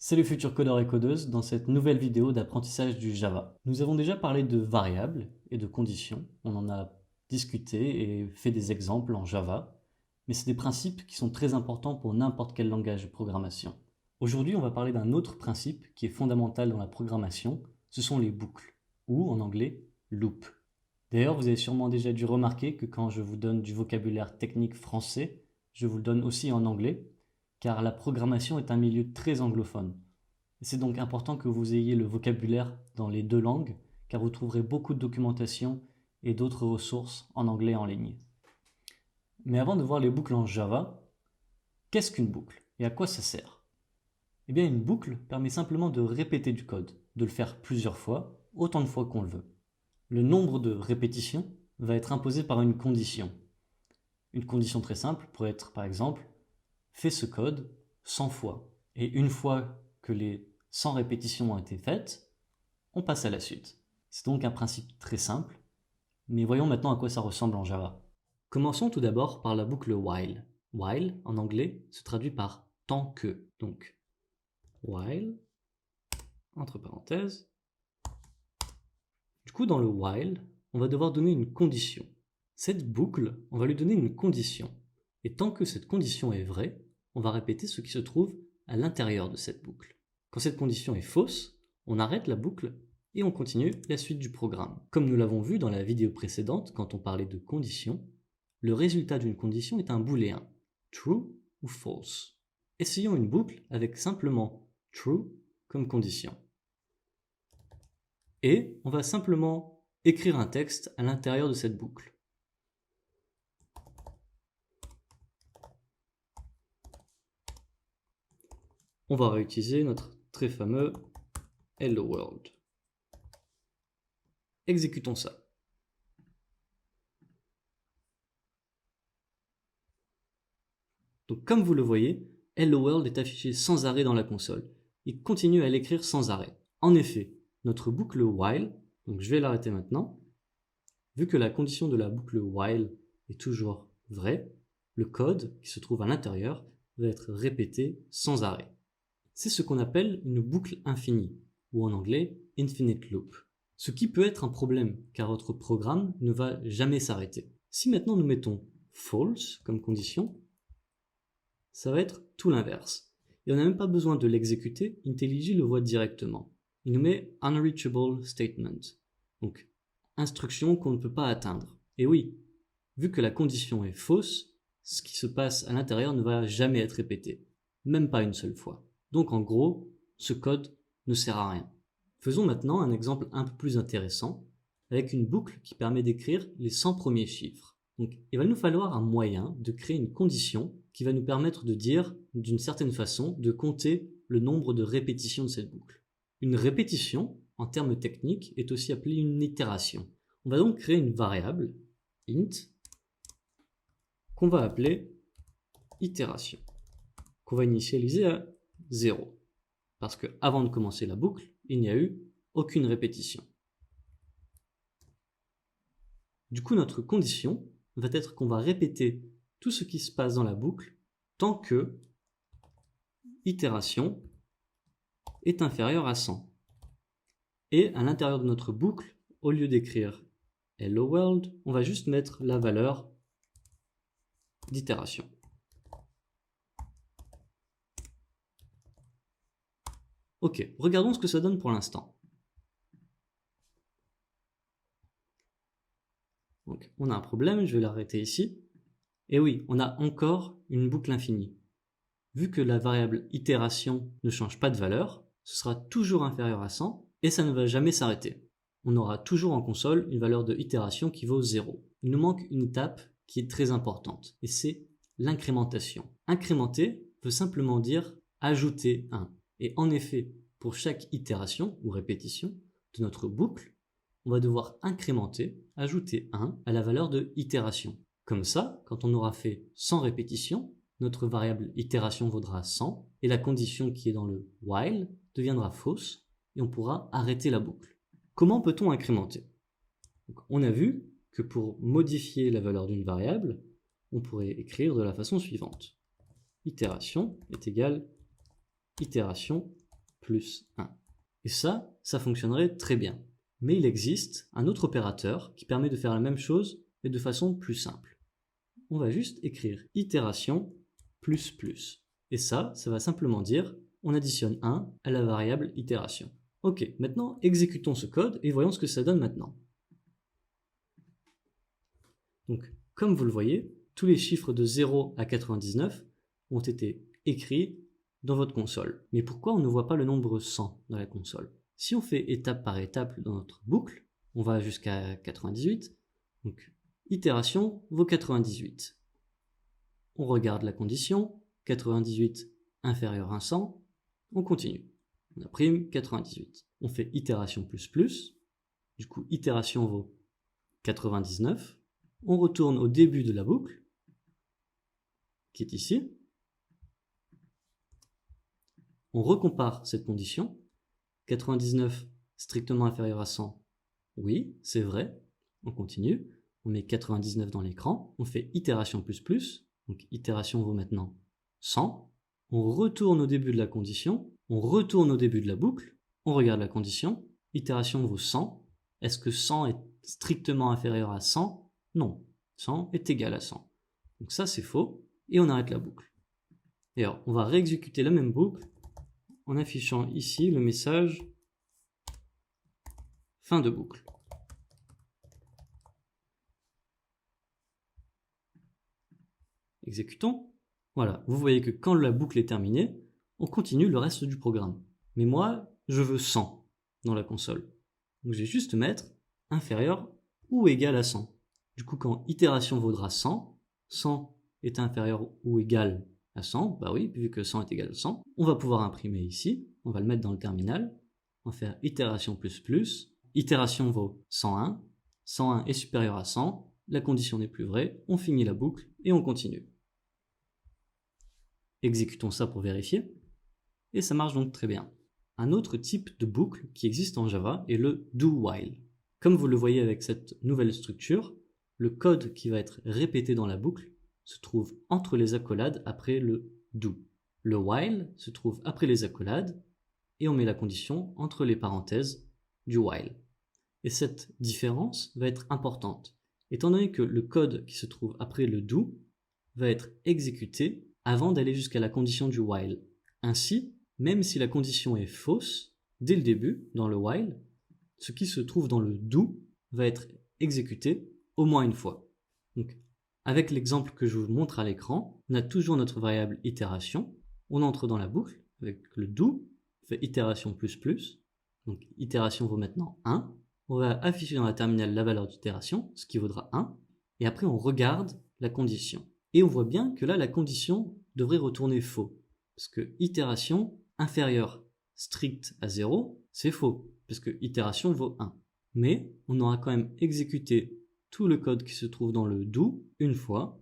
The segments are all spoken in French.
Salut futurs codeurs et codeuses, dans cette nouvelle vidéo d'apprentissage du Java. Nous avons déjà parlé de variables et de conditions, on en a discuté et fait des exemples en Java, mais c'est des principes qui sont très importants pour n'importe quel langage de programmation. Aujourd'hui, on va parler d'un autre principe qui est fondamental dans la programmation, ce sont les boucles, ou en anglais, loop. D'ailleurs, vous avez sûrement déjà dû remarquer que quand je vous donne du vocabulaire technique français, je vous le donne aussi en anglais, car la programmation est un milieu très anglophone. C'est donc important que vous ayez le vocabulaire dans les deux langues, car vous trouverez beaucoup de documentation et d'autres ressources en anglais en ligne. Mais avant de voir les boucles en Java, qu'est-ce qu'une boucle et à quoi ça sert? Eh bien, une boucle permet simplement de répéter du code, de le faire plusieurs fois, autant de fois qu'on le veut. Le nombre de répétitions va être imposé par une condition. Une condition très simple pourrait être, par exemple, fais ce code 100 fois. Et une fois que les 100 répétitions ont été faites, on passe à la suite. C'est donc un principe très simple, mais voyons maintenant à quoi ça ressemble en Java. Commençons tout d'abord par la boucle while. While, en anglais, se traduit par tant que. Donc, while, entre parenthèses. Du coup, dans le while, on va devoir donner une condition. Cette boucle, on va lui donner une condition. Et tant que cette condition est vraie, on va répéter ce qui se trouve à l'intérieur de cette boucle. Quand cette condition est fausse, on arrête la boucle et on continue la suite du programme. Comme nous l'avons vu dans la vidéo précédente, quand on parlait de conditions, le résultat d'une condition est un booléen, true ou false. Essayons une boucle avec simplement true comme condition. Et on va simplement écrire un texte à l'intérieur de cette boucle. On va réutiliser notre très fameux Hello World. Exécutons ça. Donc comme vous le voyez, Hello World est affiché sans arrêt dans la console. Il continue à l'écrire sans arrêt. En effet, notre boucle while, donc je vais l'arrêter maintenant, vu que la condition de la boucle while est toujours vraie, le code qui se trouve à l'intérieur va être répété sans arrêt. C'est ce qu'on appelle une boucle infinie, ou en anglais infinite loop. Ce qui peut être un problème, car votre programme ne va jamais s'arrêter. Si maintenant nous mettons false comme condition, ça va être tout l'inverse. Et on n'a même pas besoin de l'exécuter, IntelliJ le voit directement. Il nous met unreachable statement, donc instruction qu'on ne peut pas atteindre. Et oui, vu que la condition est fausse, ce qui se passe à l'intérieur ne va jamais être répété, même pas une seule fois. Donc en gros, ce code ne sert à rien. Faisons maintenant un exemple un peu plus intéressant, avec une boucle qui permet d'écrire les 100 premiers chiffres. Donc il va nous falloir un moyen de créer une condition qui va nous permettre de dire, d'une certaine façon, de compter le nombre de répétitions de cette boucle. Une répétition, en termes techniques, est aussi appelée une itération. On va donc créer une variable, int, qu'on va appeler itération, qu'on va initialiser à 0. Parce que avant de commencer la boucle, il n'y a eu aucune répétition. Du coup, notre condition va être qu'on va répéter tout ce qui se passe dans la boucle tant que itération est inférieure à 100. Et à l'intérieur de notre boucle, au lieu d'écrire Hello World, on va juste mettre la valeur d'itération. Ok, regardons ce que ça donne pour l'instant. Donc, on a un problème, je vais l'arrêter ici. Et oui, on a encore une boucle infinie. Vu que la variable itération ne change pas de valeur, ce sera toujours inférieur à 100 et ça ne va jamais s'arrêter. On aura toujours en console une valeur de itération qui vaut 0. Il nous manque une étape qui est très importante et c'est l'incrémentation. Incrémenter veut simplement dire ajouter 1. Et en effet, pour chaque itération ou répétition de notre boucle, on va devoir incrémenter, ajouter 1 à la valeur de itération. Comme ça, quand on aura fait 100 répétitions, notre variable itération vaudra 100 et la condition qui est dans le while deviendra fausse et on pourra arrêter la boucle. Comment peut-on incrémenter? Donc, on a vu que pour modifier la valeur d'une variable, on pourrait écrire de la façon suivante. Itération est égale itération plus 1. Et ça fonctionnerait très bien. Mais il existe un autre opérateur qui permet de faire la même chose, mais de façon plus simple. On va juste écrire itération plus plus. Et ça va simplement dire, on additionne 1 à la variable itération. Ok, maintenant exécutons ce code et voyons ce que ça donne maintenant. Donc, comme vous le voyez, tous les chiffres de 0 à 99 ont été écrits dans votre console. Mais pourquoi on ne voit pas le nombre 100 dans la console? Si on fait étape par étape dans notre boucle, on va jusqu'à 98, donc itération vaut 98. On regarde la condition, 98 inférieur à 100, on continue. On imprime 98. On fait itération plus plus, du coup itération vaut 99. On retourne au début de la boucle, qui est ici. On recompare cette condition. 99 strictement inférieur à 100, oui, c'est vrai. On continue. On met 99 dans l'écran. On fait itération plus plus. Donc itération vaut maintenant 100. On retourne au début de la condition. On retourne au début de la boucle. On regarde la condition. Itération vaut 100. Est-ce que 100 est strictement inférieur à 100? Non. 100 est égal à 100. Donc ça, c'est faux. Et on arrête la boucle. Et alors, on va réexécuter la même boucle en affichant ici le message fin de boucle. Exécutons. Voilà, vous voyez que quand la boucle est terminée, on continue le reste du programme. Mais moi, je veux 100 dans la console. Donc je vais juste mettre inférieur ou égal à 100. Du coup, quand itération vaudra 100, 100 est inférieur ou égal à 100, bah oui, vu que 100 est égal à 100, on va pouvoir imprimer ici, on va le mettre dans le terminal, on va faire itération plus plus, itération vaut 101, 101 est supérieur à 100, la condition n'est plus vraie, on finit la boucle et on continue. Exécutons ça pour vérifier, et ça marche donc très bien. Un autre type de boucle qui existe en Java est le do-while. Comme vous le voyez avec cette nouvelle structure, le code qui va être répété dans la boucle se trouve entre les accolades après le do. Le while se trouve après les accolades et on met la condition entre les parenthèses du while. Et cette différence va être importante, étant donné que le code qui se trouve après le do va être exécuté avant d'aller jusqu'à la condition du while. Ainsi, même si la condition est fausse, dès le début, dans le while, ce qui se trouve dans le do va être exécuté au moins une fois. Donc, avec l'exemple que je vous montre à l'écran, on a toujours notre variable itération, on entre dans la boucle avec le do, on fait itération plus plus, donc itération vaut maintenant 1, on va afficher dans la terminale la valeur d'itération, ce qui vaudra 1, et après on regarde la condition. Et on voit bien que là, la condition devrait retourner faux, parce que itération inférieure stricte à 0, c'est faux, parce que itération vaut 1. Mais on aura quand même exécuté tout le code qui se trouve dans le do une fois,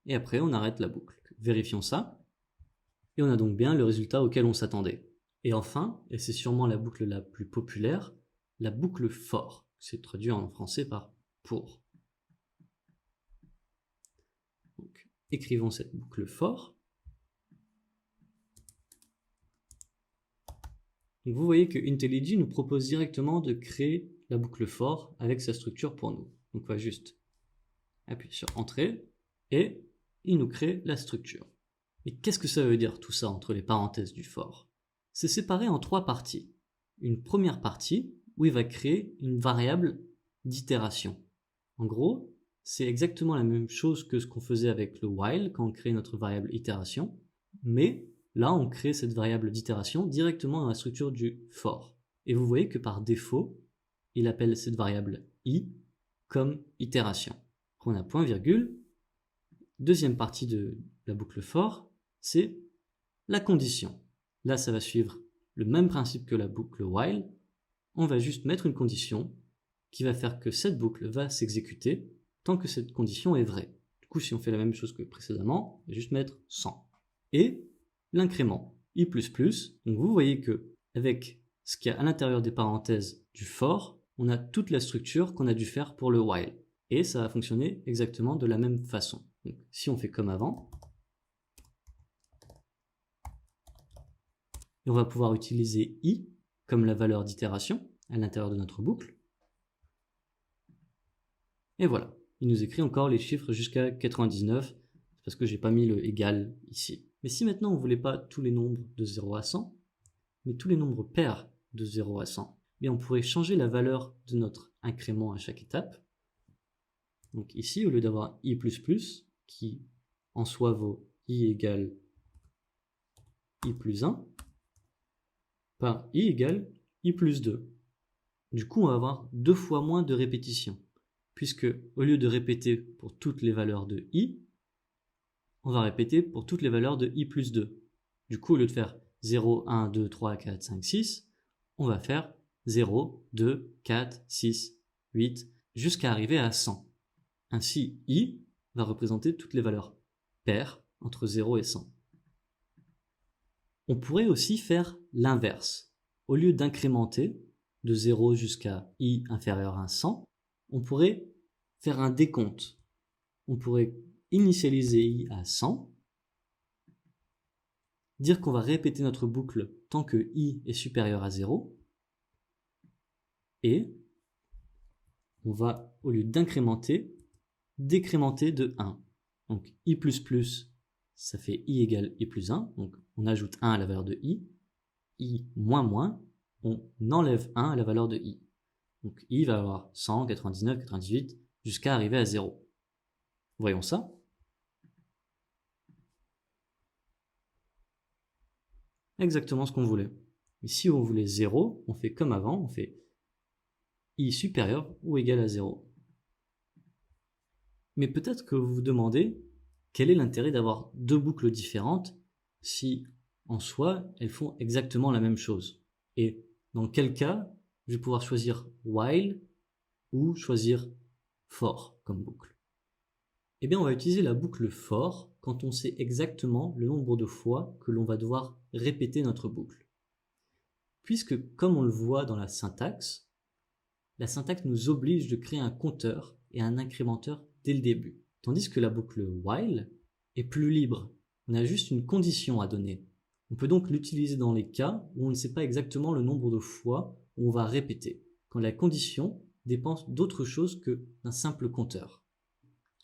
et après on arrête la boucle. Vérifions ça, et on a donc bien le résultat auquel on s'attendait. Et enfin, et c'est sûrement la boucle la plus populaire, la boucle for, c'est traduit en français par pour. Donc, écrivons cette boucle for. Donc vous voyez que IntelliJ nous propose directement de créer la boucle for avec sa structure pour nous. Donc on va juste appuyer sur Entrée et il nous crée la structure. Et qu'est-ce que ça veut dire tout ça entre les parenthèses du for? C'est séparé en 3 parties. Une première partie où il va créer une variable d'itération. En gros, c'est exactement la même chose que ce qu'on faisait avec le while quand on crée notre variable itération, mais là on crée cette variable d'itération directement dans la structure du for. Et vous voyez que par défaut, il appelle cette variable i comme itération. On a point virgule. Deuxième partie de la boucle for, c'est la condition. Là, ça va suivre le même principe que la boucle while. On va juste mettre une condition qui va faire que cette boucle va s'exécuter tant que cette condition est vraie. Du coup, si on fait la même chose que précédemment, on va juste mettre 100. Et l'incrément i++, donc vous voyez que avec ce qu'il y a à l'intérieur des parenthèses du for, on a toute la structure qu'on a dû faire pour le while. Et ça va fonctionner exactement de la même façon. Donc, si on fait comme avant, Et on va pouvoir utiliser i comme la valeur d'itération à l'intérieur de notre boucle. Et voilà, il nous écrit encore les chiffres jusqu'à 99, parce que j'ai pas mis le égal ici. Mais si maintenant on ne voulait pas tous les nombres de 0 à 100, mais tous les nombres pairs de 0 à 100, bien on pourrait changer la valeur de notre incrément à chaque étape. Donc ici, au lieu d'avoir i++, qui en soi vaut i égale i plus 1, par i égale i plus 2. Du coup, on va avoir 2 fois moins de répétitions, puisque au lieu de répéter pour toutes les valeurs de i, on va répéter pour toutes les valeurs de i plus 2. Du coup, au lieu de faire 0, 1, 2, 3, 4, 5, 6, on va faire 0, 2, 4, 6, 8, jusqu'à arriver à 100. Ainsi, i va représenter toutes les valeurs paires entre 0 et 100. On pourrait aussi faire l'inverse. Au lieu d'incrémenter de 0 jusqu'à i inférieur à 100, on pourrait faire un décompte. On pourrait initialiser i à 100, dire qu'on va répéter notre boucle tant que i est supérieur à 0, et on va, au lieu d'incrémenter, décrémenter de 1. Donc i++, ça fait i égale i plus 1, donc on ajoute 1 à la valeur de i moins, on enlève 1 à la valeur de i. Donc i va avoir 100, 99, 98, jusqu'à arriver à 0. Voyons ça. Exactement ce qu'on voulait. Mais si on voulait 0, on fait comme avant, on fait i supérieur ou égal à 0. Mais peut-être que vous vous demandez quel est l'intérêt d'avoir deux boucles différentes si en soi elles font exactement la même chose. Et dans quel cas je vais pouvoir choisir while ou choisir for comme boucle. Eh bien on va utiliser la boucle for quand on sait exactement le nombre de fois que l'on va devoir répéter notre boucle. Puisque comme on le voit dans la syntaxe nous oblige de créer un compteur et un incrémenteur dès le début. Tandis que la boucle while est plus libre. On a juste une condition à donner. On peut donc l'utiliser dans les cas où on ne sait pas exactement le nombre de fois où on va répéter, quand la condition dépend d'autre chose que d'un simple compteur.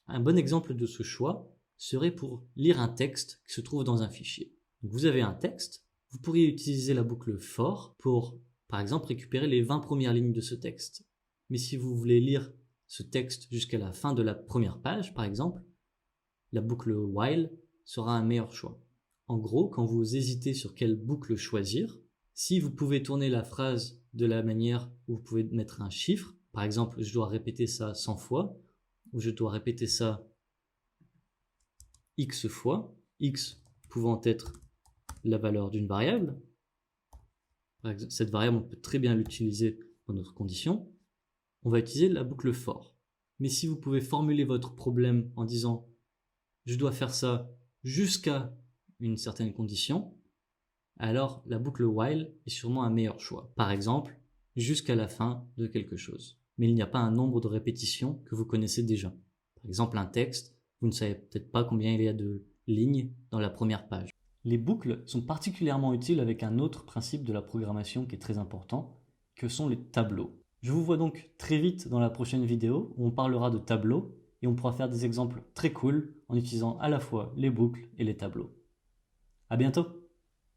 Un bon exemple de ce choix serait pour lire un texte qui se trouve dans un fichier. Donc vous avez un texte, vous pourriez utiliser la boucle for pour, par exemple, récupérer les 20 premières lignes de ce texte. Mais si vous voulez lire ce texte jusqu'à la fin de la première page, par exemple, la boucle while sera un meilleur choix. En gros, quand vous hésitez sur quelle boucle choisir, si vous pouvez tourner la phrase de la manière où vous pouvez mettre un chiffre, par exemple, je dois répéter ça 100 fois, ou je dois répéter ça x fois, x pouvant être la valeur d'une variable. Par exemple, cette variable, on peut très bien l'utiliser dans notre condition. On va utiliser la boucle for. Mais si vous pouvez formuler votre problème en disant « je dois faire ça jusqu'à une certaine condition », alors la boucle while est sûrement un meilleur choix. Par exemple, jusqu'à la fin de quelque chose. Mais il n'y a pas un nombre de répétitions que vous connaissez déjà. Par exemple, un texte, vous ne savez peut-être pas combien il y a de lignes dans la première page. Les boucles sont particulièrement utiles avec un autre principe de la programmation qui est très important, que sont les tableaux. Je vous vois donc très vite dans la prochaine vidéo où on parlera de tableaux et on pourra faire des exemples très cool en utilisant à la fois les boucles et les tableaux. À bientôt!